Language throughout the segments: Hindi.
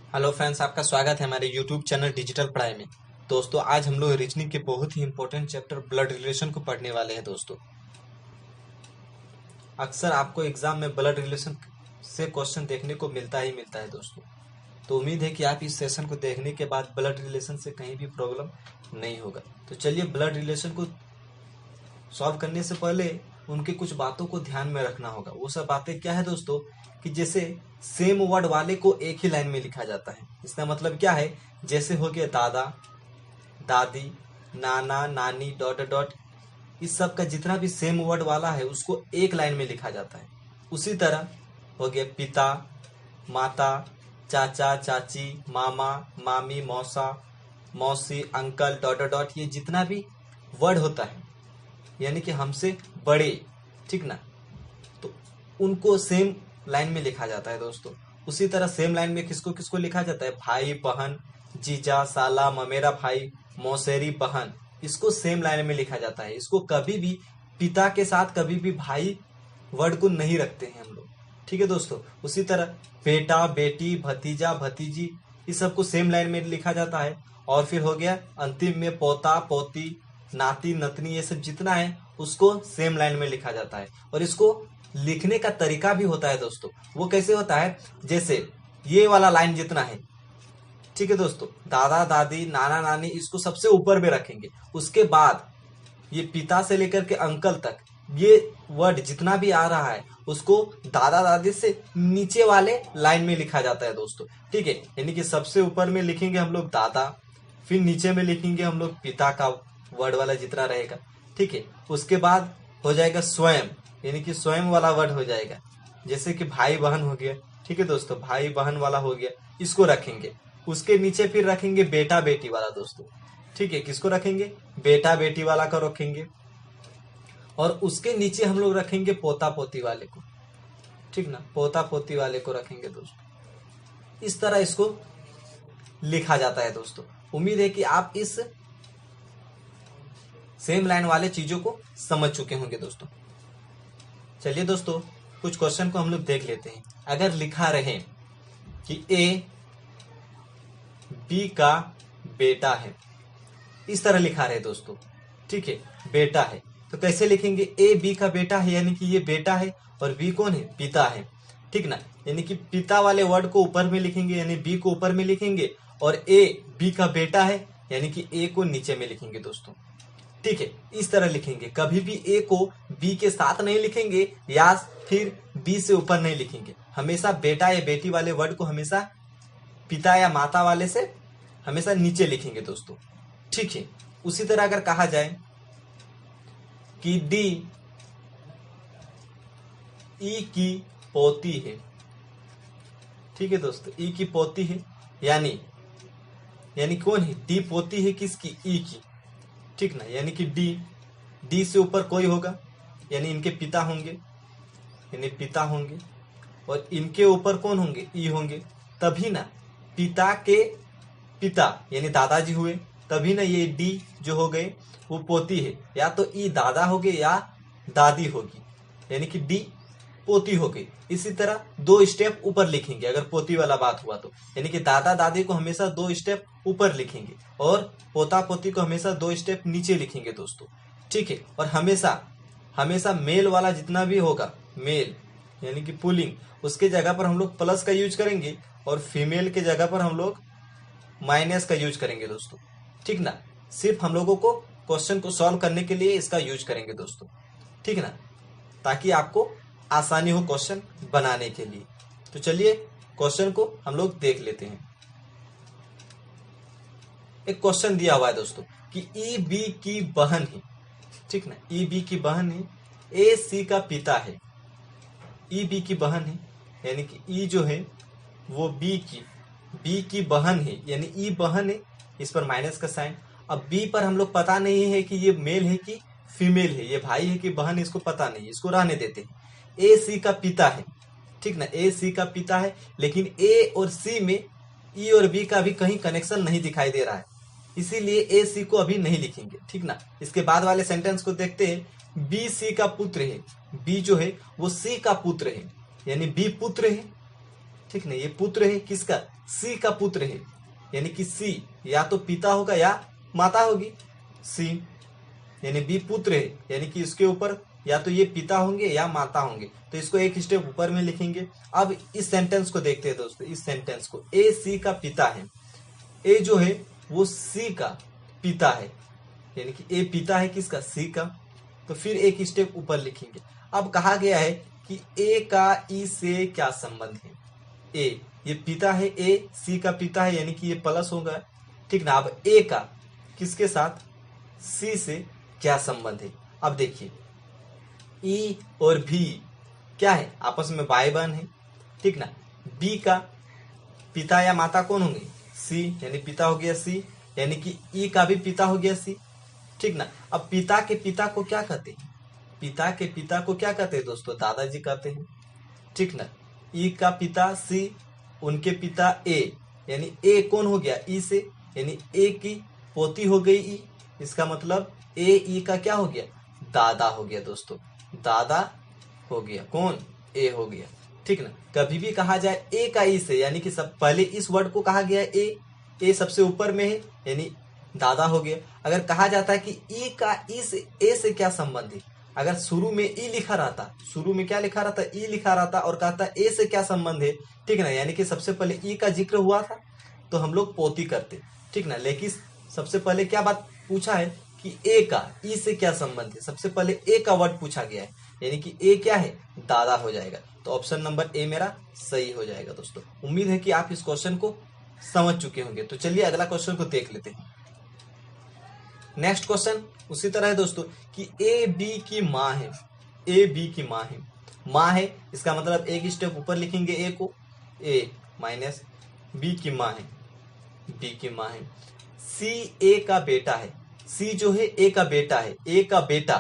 हेलो फ्रेंड्स, आपका स्वागत है हमारे यूट्यूब चैनल डिजिटल पढ़ाई में। दोस्तों, आज हम लोग रीजनिंग के बहुत ही इंपॉर्टेंट चैप्टर ब्लड रिलेशन को पढ़ने वाले हैं। दोस्तों, अक्सर आपको एग्जाम में ब्लड रिलेशन से क्वेश्चन देखने को मिलता ही मिलता है। दोस्तों, तो उम्मीद है कि आप इस सेशन को देखने के बाद ब्लड रिलेशन से कहीं भी प्रॉब्लम नहीं होगा। तो चलिए, ब्लड रिलेशन को सॉल्व करने से पहले उनके कुछ बातों को ध्यान में रखना होगा। वो सब बातें क्या है दोस्तों, कि जैसे सेम वर्ड वाले को एक ही लाइन में लिखा जाता है। इसका मतलब क्या है, जैसे हो गया दादा, दादी, नाना, नानी, डॉट डॉट, इस सब का जितना भी सेम वर्ड वाला है उसको एक लाइन में लिखा जाता है। उसी तरह हो गया पिता, माता, चाचा, चाची, मामा, मामी, मौसा, मौसी, अंकल, डॉट डॉट, ये जितना भी वर्ड होता है यानी कि हमसे बड़े, ठीक ना, तो उनको सेम लाइन में लिखा जाता है। दोस्तों, उसी तरह सेम लाइन में किसको किसको लिखा जाता है, भाई, बहन, जीजा, साला, ममेरा भाई, मौसेरी बहन, इसको सेम लाइन में लिखा जाता है। इसको कभी भी पिता के साथ कभी भी भाई वर्ड को नहीं रखते हैं हम लोग, ठीक है दोस्तों। उसी तरह बेटा, बेटी, भतीजा, भतीजी, इस सबको सेम लाइन में लिखा जाता है। और फिर हो गया अंतिम में पोता, पोती, नाती, नतनी, ये सब जितना है उसको सेम लाइन में लिखा जाता है। और इसको लिखने का तरीका भी होता है दोस्तों। वो कैसे होता है, जैसे ये वाला लाइन जितना है, ठीक है दोस्तों, दादा, दादी, नाना, नानी, इसको सबसे ऊपर में रखेंगे। उसके बाद ये पिता से लेकर के अंकल तक ये वर्ड जितना भी आ रहा है उसको दादा, दादी से नीचे वाले लाइन में लिखा जाता है दोस्तों, ठीक है। यानी कि सबसे ऊपर में लिखेंगे हम लोग दादा, फिर नीचे में लिखेंगे हम लोग पिता का वर्ड वाला जितना रहेगा, ठीक है। उसके बाद हो जाएगा स्वयं, यानी कि स्वयं वाला वर्ड हो जाएगा। जैसे कि भाई बहन हो गया, ठीक है दोस्तों, भाई बहन वाला हो गया, इसको रखेंगे। उसके नीचे फिर रखेंगे बेटा बेटी वाला दोस्तों, ठीक है। किसको रखेंगे, बेटा बेटी वाला को रखेंगे। और उसके नीचे हम लोग रखेंगे पोता पोती वाले को, ठीक ना, पोता पोती वाले को रखेंगे दोस्तों। इस तरह इसको लिखा जाता है दोस्तों। उम्मीद है कि आप इस सेम लाइन वाले चीजों को समझ चुके होंगे दोस्तों। चलिए दोस्तों, कुछ क्वेश्चन को हम लोग देख लेते हैं। अगर लिखा रहे कि ए बी का बेटा है, इस तरह लिखा रहे दोस्तों, ठीक है, बेटा है, तो कैसे लिखेंगे, ए बी का बेटा है यानी कि ये बेटा है और बी कौन है, पिता है, ठीक ना। यानी कि पिता वाले वर्ड को ऊपर में लिखेंगे, यानी बी को ऊपर में लिखेंगे, और ए बी का बेटा है यानी कि ए को नीचे में लिखेंगे दोस्तों, ठीक है। इस तरह लिखेंगे, कभी भी ए को बी के साथ नहीं लिखेंगे या फिर बी से ऊपर नहीं लिखेंगे। हमेशा बेटा या बेटी वाले वर्ड को हमेशा पिता या माता वाले से हमेशा नीचे लिखेंगे दोस्तों, ठीक है। उसी तरह अगर कहा जाए कि डी ई की पोती है, ठीक है दोस्तों, ई की पोती है, यानी यानी कौन है, डी पोती है किसकी, ई की, ठीक ना। यानी कि डी से ऊपर कोई होगा यानी इनके पिता होंगे, यानी पिता होंगे, और इनके ऊपर कौन होंगे, ई होंगे, तभी ना पिता के पिता यानी दादाजी हुए, तभी ना ये डी जो हो गए वो पोती है, या तो ई दादा हो गए या दादी होगी, यानी कि डी पोती हो गई। इसी तरह दो स्टेप ऊपर लिखेंगे अगर पोती वाला बात हुआ तो, यानी कि दादा दादी को हमेशा दो स्टेप ऊपर लिखेंगे और पोता पोती को हमेशा दो स्टेप नीचे लिखेंगे दोस्तों, ठीक है। और हमेशा हमेशा मेल वाला जितना भी होगा, मेल यानी कि पुलिंग, उसके जगह पर हम लोग प्लस का यूज करेंगे और फीमेल के जगह पर हम लोग माइनस का यूज करेंगे दोस्तों, ठीक ना। सिर्फ हम लोगों को क्वेश्चन को सॉल्व करने के लिए इसका यूज करेंगे दोस्तों, ठीक ना, ताकि आपको आसानी हो क्वेश्चन बनाने के लिए। तो चलिए क्वेश्चन को हम लोग देख लेते हैं। एक क्वेश्चन दिया हुआ है दोस्तों कि ई बी की बहन है, ठीक ना, ई बी की बहन है, ए सी का पिता है। ई बी की बहन है यानी कि ई जो है वो बी की बहन है, यानी ई बहन है, इस पर माइनस का साइन। अब बी पर हम लोग पता नहीं है कि ये मेल है कि फीमेल है, ये भाई है कि बहन, इसको पता नहीं है, इसको रहने देते हैं। ए सी का पिता है, ठीक ना, ए सी का पिता है, लेकिन ए और सी में ई और बी का भी कहीं कनेक्शन नहीं दिखाई दे रहा है, इसीलिए ए सी को अभी नहीं लिखेंगे, ठीक ना। इसके बाद वाले सेंटेंस को देखते हैं। बी सी का पुत्र है, बी जो है वो सी का पुत्र है, यानी बी पुत्र है, ठीक ना, ये पुत्र है किसका, सी का पुत्र है, यानी कि सी या तो पिता होगा या माता होगी, सी यानी बी पुत्र है, यानी कि इसके ऊपर या तो ये पिता होंगे या माता होंगे, तो इसको एक स्टेप ऊपर में लिखेंगे। अब इस सेंटेंस को देखते हैं दोस्तों, इस सेंटेंस को, ए सी का पिता है, ए जो है वो सी का पिता है, यानी कि ए पिता है किसका, सी का, तो फिर एक स्टेप ऊपर लिखेंगे। अब कहा गया है कि ए का ई से क्या संबंध है, ए ये पिता है, ए सी का पिता है, यानी कि ये प्लस होगा, ठीक ना। अब ए का किसके साथ, सी से क्या संबंध है, अब देखिए ई और भी क्या है, आपस में भाई बहन है, ठीक ना। बी का पिता या माता कौन होंगे, सी, यानी पिता हो गया सी, यानी कि ई का भी पिता हो गया सी, ठीक ना। अब पिता के पिता को क्या कहते हैं, पिता के पिता को क्या कहते हैं दोस्तों, दादाजी कहते हैं, ठीक ना। ई का पिता सी, उनके पिता ए, यानी ए कौन हो गया, ई से, यानी ए की पोती हो गई ई, इसका मतलब ए ई का क्या हो गया, दादा हो गया दोस्तों, दादा हो गया, कौन, ए हो गया, ठीक ना। कभी भी कहा जाए ए का ई से, यानी कि सब पहले इस वर्ड को कहा गया है ए सबसे ऊपर में है, यानी दादा हो गया। अगर कहा जाता है कि ई का ई से ए से क्या संबंध है, अगर शुरू में ई लिखा रहता, शुरू में क्या लिखा रहता, ई लिखा रहता और कहता ए से क्या संबंध है, ठीक ना, यानी कि सबसे पहले ई का जिक्र हुआ था तो हम लोग पोती करते, ठीक ना। लेकिन सबसे पहले क्या बात पूछा है कि ए का ई से क्या संबंध है, सबसे पहले ए का वर्ड पूछा गया है, यानी कि ए क्या है, दादा हो जाएगा, तो ऑप्शन नंबर ए मेरा सही हो जाएगा दोस्तों। उम्मीद है कि आप इस क्वेश्चन को समझ चुके होंगे। तो चलिए अगला क्वेश्चन को देख लेते हैं। नेक्स्ट क्वेश्चन उसी तरह है दोस्तों कि ए बी की माँ है, ए बी की माँ है, माँ है इसका मतलब एक स्टेप ऊपर लिखेंगे ए को, ए माइनस बी की माँ है, बी की माँ है, सी ए का बेटा है, सी जो है ए का बेटा है, ए का बेटा,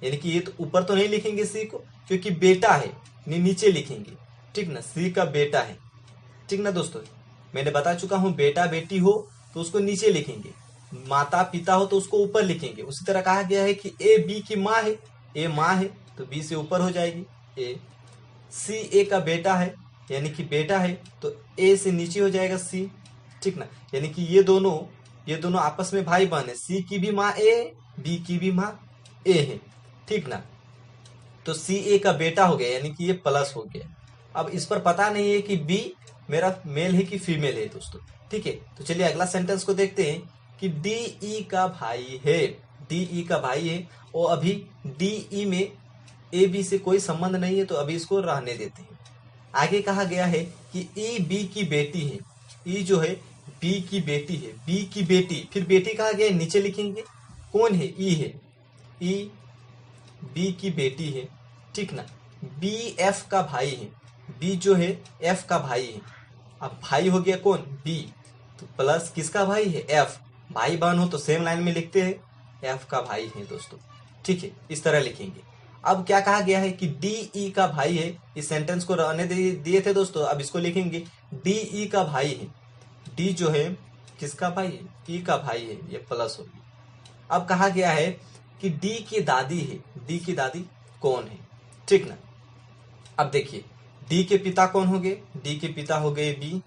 यानी कि ये तो ऊपर तो नहीं लिखेंगे सी को क्योंकि बेटा है, नीचे लिखेंगे, ठीक ना, सी का बेटा है, ठीक ना दोस्तों। मैंने बता चुका हूं बेटा बेटी हो तो उसको नीचे लिखेंगे, माता पिता हो तो उसको ऊपर लिखेंगे। उसी तरह कहा गया है कि ए बी की माँ है, ए माँ है तो बी से ऊपर हो जाएगी ए, सी ए का बेटा है यानी कि बेटा है तो ए से नीचे हो जाएगा सी, ठीक ना, यानी कि ये दोनों आपस में भाई बहन है, सी की भी माँ ए, बी की भी माँ ए है, ठीक ना, तो सी ए का बेटा हो गया यानी कि ये प्लस हो गया। अब इस पर पता नहीं है कि बी मेरा मेल है कि फीमेल है दोस्तों, ठीक है। तो चलिए अगला सेंटेंस को देखते हैं कि डी ई का भाई है, डी ई का भाई है और अभी डी ई में ए बी से कोई संबंध नहीं है तो अभी इसको रहने देते हैं। आगे कहा गया है कि ई बी की बेटी है, ई जो है बी की बेटी है, बी की बेटी, फिर बेटी कहा गया है नीचे लिखेंगे, कौन है, ई है, ई बी की बेटी है, ठीक ना, बी एफ का भाई है, बी जो है एफ का भाई है, अब भाई हो गया कौन, बी, तो प्लस किसका भाई है, एफ, भाई बहन हो तो सेम लाइन में लिखते हैं, एफ का भाई है दोस्तों, ठीक है, इस तरह लिखेंगे। अब क्या कहा गया है कि डी ई का भाई है, इस सेंटेंस को रहने दिए थे दोस्तों, अब इसको लिखेंगे डी ई का भाई है, डी जो है किसका भाई है, ई का भाई है, ये प्लस होगी। अब कहा गया है कि डी की दादी है, डी की दादी कौन है, ठीक ना। अब देखिए डी के पिता कौन हो गए, डी के पिता हो गए बी,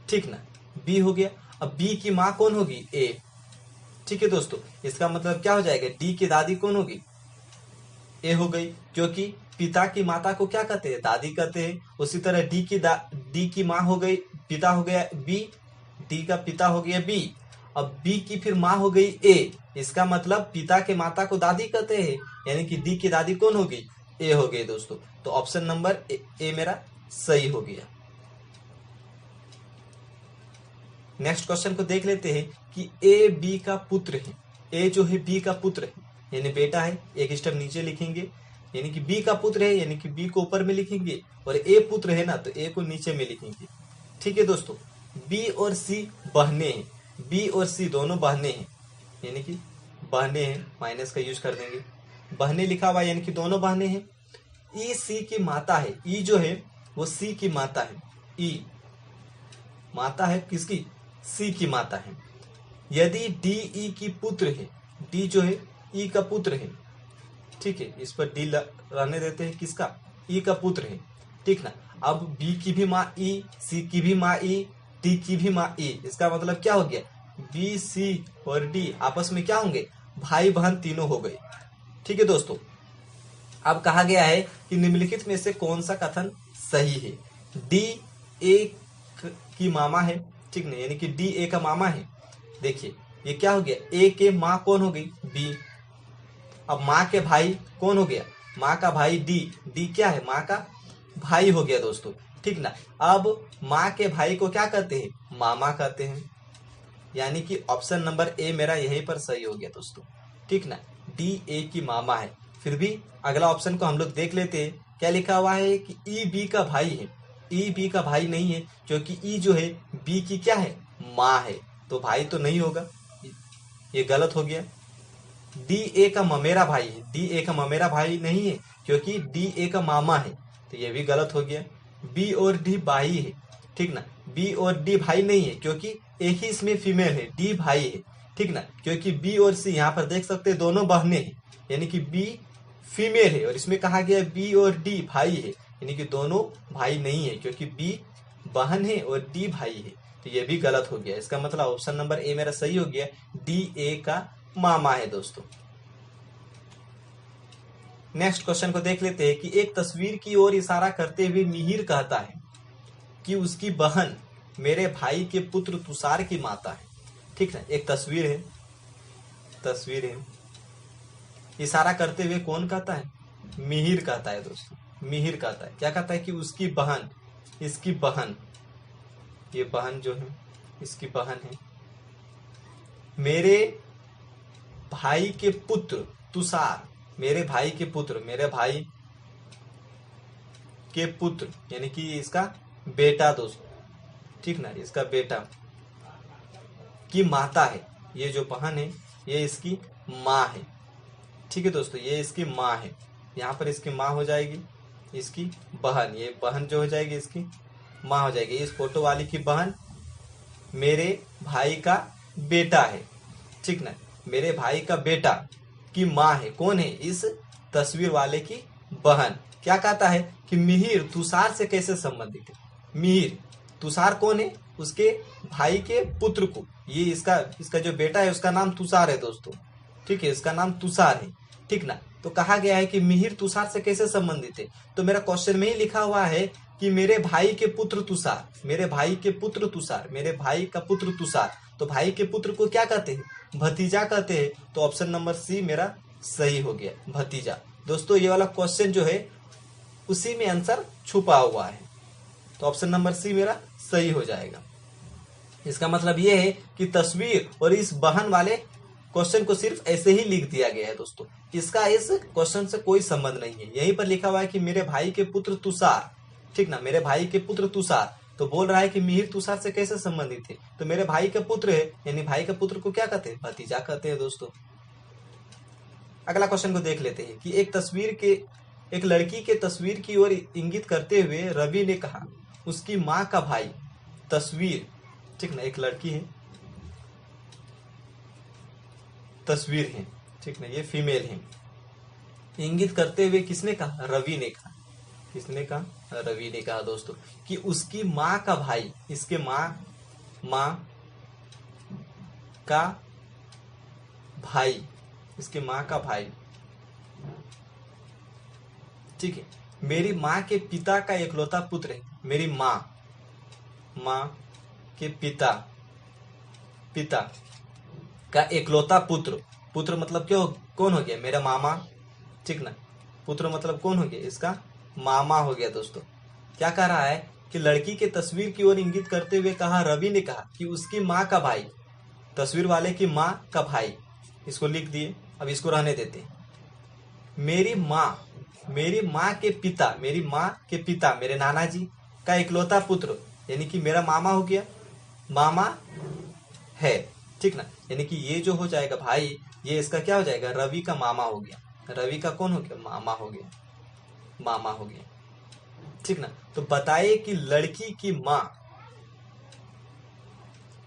ठीक ना, बी हो गया। अब बी की माँ कौन होगी, ए, ठीक है दोस्तों, इसका मतलब क्या हो जाएगा, डी की दादी कौन होगी, ए हो गई, क्योंकि पिता की माता को क्या कहते हैं, दादी कहते हैं। उसी तरह डी की माँ हो गई, पिता हो गया बी, डी का पिता हो गया बी, अब बी की फिर माँ हो गई ए, इसका मतलब पिता के माता को दादी कहते हैं, यानी कि डी की दादी कौन होगी, ए हो गई दोस्तों। तो ऑप्शन नंबर ए मेरा सही हो गया। नेक्स्ट क्वेश्चन को देख लेते हैं कि ए बी का पुत्र है, ए जो है बी का पुत्र है यानी बेटा है, एक स्टेप नीचे लिखेंगे, यानी कि बी का पुत्र है यानी कि बी को ऊपर में लिखेंगे और ए पुत्र है ना तो ए को नीचे में लिखेंगे, ठीक है दोस्तों। बी और सी बहने हैं, बी और सी दोनों बहने हैं यानी कि बहने हैं, माइनस का यूज कर देंगे, बहने लिखा हुआ यानी कि दोनों बहने हैं। ई सी की माता है, ई जो है वो सी की माता है, ई माता है किसकी, सी की माता है। यदि डी ई की पुत्र है, डी जो है ई का पुत्र है, ठीक है, इस पर डी रहने देते हैं, किसका, ई का पुत्र है, ठीक ना। अब बी की भी माँ ई, सी की भी माँ ई, डी की भी माँ ई। इसका मतलब क्या हो गया, बी, सी और डी आपस में क्या होंगे, भाई बहन तीनों हो गए। ठीक है दोस्तों, अब कहा गया है कि निम्नलिखित में से कौन सा कथन सही है। डी ए की मामा है, ठीक नहीं, यानी कि डी ए का मामा है। देखिए ये क्या हो गया, ए के माँ कौन हो गई, बी। अब माँ के भाई कौन हो गया, माँ का भाई डी, डी क्या है, माँ का भाई हो गया दोस्तों, ठीक ना। अब माँ के भाई को क्या कहते हैं, मामा कहते हैं, यानी कि ऑप्शन नंबर ए मेरा यहीं पर सही हो गया दोस्तों, ठीक ना। डी ए की मामा है। फिर भी अगला ऑप्शन को हम लोग देख लेते हैं, क्या लिखा हुआ है कि ई बी का भाई है। ई बी का भाई नहीं है, क्योंकि ई जो है बी की क्या है, माँ है, तो भाई तो नहीं होगा, ये गलत हो गया। डी ए का ममेरा भाई है, डी ए का ममेरा भाई नहीं है, क्योंकि डी ए का मामा है, तो ये भी गलत हो गया। बी और डी भाई है, ठीक ना, बी और डी भाई नहीं है, क्योंकि एक ही इसमें फीमेल है, डी भाई है, ठीक ना, क्योंकि बी और सी यहाँ पर देख सकते हैं दोनों बहनें हैं, यानी कि बी फीमेल है, और इसमें कहा गया बी और डी भाई है, यानी कि दोनों भाई नहीं है, क्योंकि बी बहन है और डी भाई है, तो ये भी गलत हो गया। इसका मतलब ऑप्शन नंबर ए मेरा सही हो गया, डी ए का मामा है दोस्तों। नेक्स्ट क्वेश्चन को देख लेते हैं कि एक तस्वीर की ओर इशारा करते हुए मिहिर कहता है कि उसकी बहन मेरे भाई के पुत्र तुषार की माता है, ठीक है। एक तस्वीर है, तस्वीर है, इशारा करते हुए कौन कहता है, मिहिर कहता है दोस्तों, मिहिर कहता है, क्या कहता है कि उसकी बहन, इसकी बहन, ये बहन जो है इसकी बहन है, मेरे भाई के पुत्र तुषार, मेरे भाई के पुत्र, मेरे भाई के पुत्र यानी कि इसका बेटा दोस्तों, ठीक ना, इसका बेटा की माता है। ये जो बहन है ये इसकी माँ है, ठीक है दोस्तों, ये इसकी माँ है। यहाँ पर इसकी माँ हो जाएगी इसकी बहन, ये बहन जो हो जाएगी इसकी माँ हो जाएगी। इस फोटो वाली की बहन मेरे भाई का बेटा है, ठीक ना, मेरे भाई का बेटा की माँ है, कौन है, इस तस्वीर वाले की बहन। क्या कहता है कि मिहिर तुषार से कैसे संबंधित है। मिहिर, तुषार कौन है, उसके भाई के पुत्र को, ये इसका जो बेटा है उसका नाम तुषार है दोस्तों, ठीक है, इसका नाम तुषार है, ठीक ना। तो कहा गया है कि मिहिर तुषार से कैसे संबंधित है, तो मेरा क्वेश्चन में ही लिखा हुआ है कि मेरे भाई के पुत्र तुषार, मेरे भाई के पुत्र तुषार, मेरे भाई का पुत्र तुषार, तो भाई के पुत्र को क्या कहते हैं, भतीजा कहते हैं, तो ऑप्शन नंबर सी मेरा सही हो गया, भतीजा। दोस्तों ये वाला क्वेश्चन जो है उसी में आंसर छुपा हुआ है, तो ऑप्शन नंबर सी मेरा सही हो जाएगा। इसका मतलब ये है कि तस्वीर और इस बहन वाले क्वेश्चन को सिर्फ ऐसे ही लिख दिया गया है दोस्तों, इसका इस क्वेश्चन से कोई संबंध नहीं है। यहीं पर लिखा हुआ है कि मेरे भाई के पुत्र तुषार, ठीक ना, मेरे भाई के पुत्र तुषार, तो बोल रहा है कि मिहिर तुषार से कैसे संबंधित है, तो मेरे भाई का पुत्र है, यानी भाई का पुत्र को क्या कहते हैं, भतीजा कहते हैं दोस्तों। अगला क्वेश्चन को देख लेते हैं कि एक लड़की के तस्वीर की ओर इंगित करते हुए रवि ने कहा उसकी माँ का भाई, तस्वीर, ठीक ना, एक लड़की है, तस्वीर है, ठीक ना, ये फीमेल है, इंगित करते हुए किसने कहा, रवि ने कहा, किसने कहा, रवि ने कहा दोस्तों कि उसकी माँ का भाई, इसके माँ का भाई, इसके माँ का भाई, ठीक है, मेरी माँ के पिता का इकलौता पुत्र है, मेरी माँ के पिता का इकलौता पुत्र, पुत्र मतलब क्यों, कौन हो गया, मेरा मामा, ठीक ना, पुत्र मतलब कौन हो गया, इसका मामा हो गया दोस्तों। क्या कह रहा है कि लड़की के तस्वीर की ओर इंगित करते हुए कहा, रवि ने कहा कि उसकी माँ का भाई, तस्वीर वाले की माँ का भाई, इसको लिख दिए, अब इसको रहने देते हैं। मेरी माँ के पिता, मेरी माँ के पिता, मेरे नाना जी का इकलौता पुत्र, यानी कि मेरा मामा हो गया, मामा है, ठीक ना, यानी कि ये जो हो जाएगा भाई, ये इसका क्या हो जाएगा, रवि का मामा हो गया, रवि का कौन हो गया, मामा हो गया, मामा हो गया, ठीक ना। तो बताइए कि लड़की की माँ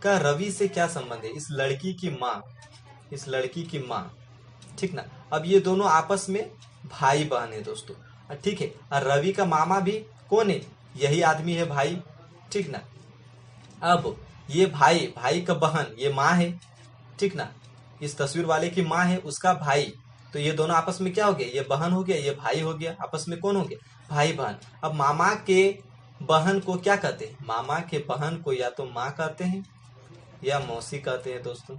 का रवि से क्या संबंध है, इस लड़की की माँ, ठीक ना। अब ये दोनों आपस में भाई बहन है दोस्तों, ठीक है, और रवि का मामा भी कौन है, यही आदमी है भाई, ठीक ना। अब ये भाई का बहन, ये माँ है, ठीक ना। इस तस्वीर वाले की माँ है, उसका भाई, तो ये दोनों आपस में क्या हो गया, ये बहन हो गया, ये भाई हो गया, आपस में कौन हो गया, भाई बहन। अब मामा के बहन को क्या कहते हैं, मामा के बहन को या तो माँ कहते हैं या मौसी कहते हैं दोस्तों,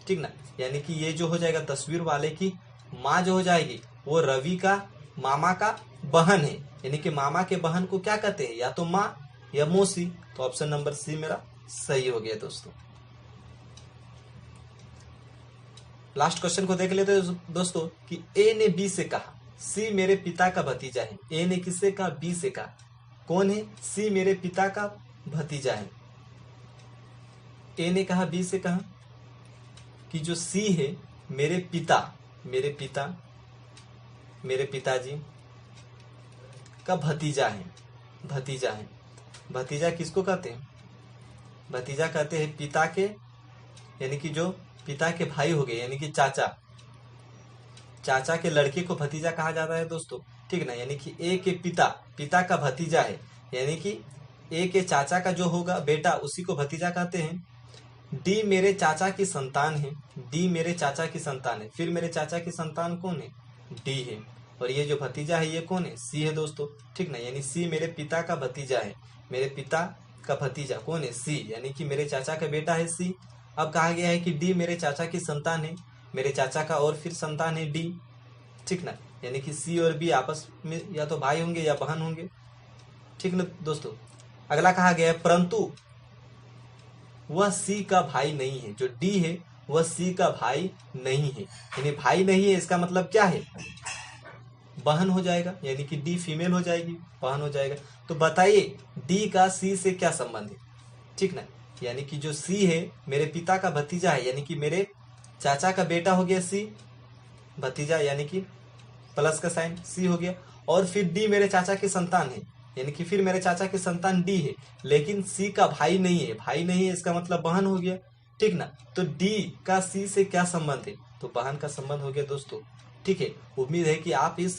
ठीक ना। यानी कि ये जो हो जाएगा तस्वीर वाले की माँ जो हो जाएगी वो रवि का मामा का बहन है, यानी कि मामा के बहन को क्या कहते हैं, या तो माँ या मौसी। तो ऑप्शन नंबर सी मेरा सही हो गया दोस्तों। लास्ट क्वेश्चन को देख लेते हैं दोस्तों कि ए ने बी से कहा सी मेरे पिता का भतीजा है। ए ने किससे कहा, बी से कहा। कौन है, सी मेरे पिता का भतीजा है। ए ने कहा बी से कहा कि जो सी है मेरे पिताजी का भतीजा है। भतीजा किसको कहते हैं, भतीजा कहते हैं पिता के, यानी कि जो पिता के भाई हो गए, यानी कि चाचा के लड़के को भतीजा कहा जाता है दोस्तों, ठीक ना। यानी कि ए के पिता का भतीजा है, यानी कि ए के चाचा का जो होगा बेटा उसी को भतीजा कहते हैं। डी मेरे चाचा की संतान है, फिर मेरे चाचा की संतान कौन है, डी है। और ये जो भतीजा है ये कौन है, सी है दोस्तों, ठीक ना। यानी सी मेरे पिता का भतीजा है, मेरे पिता का भतीजा कौन है, सी, यानी कि मेरे चाचा का बेटा है सी। अब कहा गया है कि डी मेरे चाचा की संतान है, मेरे चाचा का और फिर संतान है डी, ठीक ना। यानी कि सी और बी आपस में या तो भाई होंगे या बहन होंगे, ठीक ना दोस्तों। अगला कहा गया है परंतु वह सी का भाई नहीं है, जो डी है वह सी का भाई नहीं है। यानी भाई नहीं है इसका मतलब क्या है, बहन हो जाएगा, यानी कि डी फीमेल हो जाएगी, बहन हो जाएगा। तो बताइए डी का सी से क्या संबंध है, ठीक ना। यानी कि जो सी है मेरे पिता का भतीजा है, यानी कि मेरे चाचा का बेटा हो गया सी, भतीजा यानी कि प्लस का साइन सी हो गया। और फिर डी मेरे चाचा की संतान है, यानी कि फिर मेरे चाचा की संतान डी है, लेकिन सी का भाई नहीं है, इसका मतलब बहन हो गया, ठीक ना। तो डी का सी से क्या संबंध है, तो बहन का संबंध हो गया दोस्तों, ठीक है। उम्मीद है कि आप इस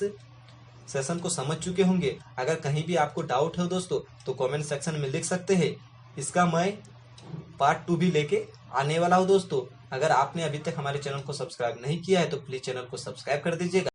सेशन को समझ चुके होंगे। अगर कहीं भी आपको डाउट है दोस्तों तो कमेंट सेक्शन में लिख सकते हैं, इसका मैं पार्ट 2 भी लेके आने वाला हूँ दोस्तों। अगर आपने अभी तक हमारे चैनल को सब्सक्राइब नहीं किया है तो प्लीज चैनल को सब्सक्राइब कर दीजिएगा।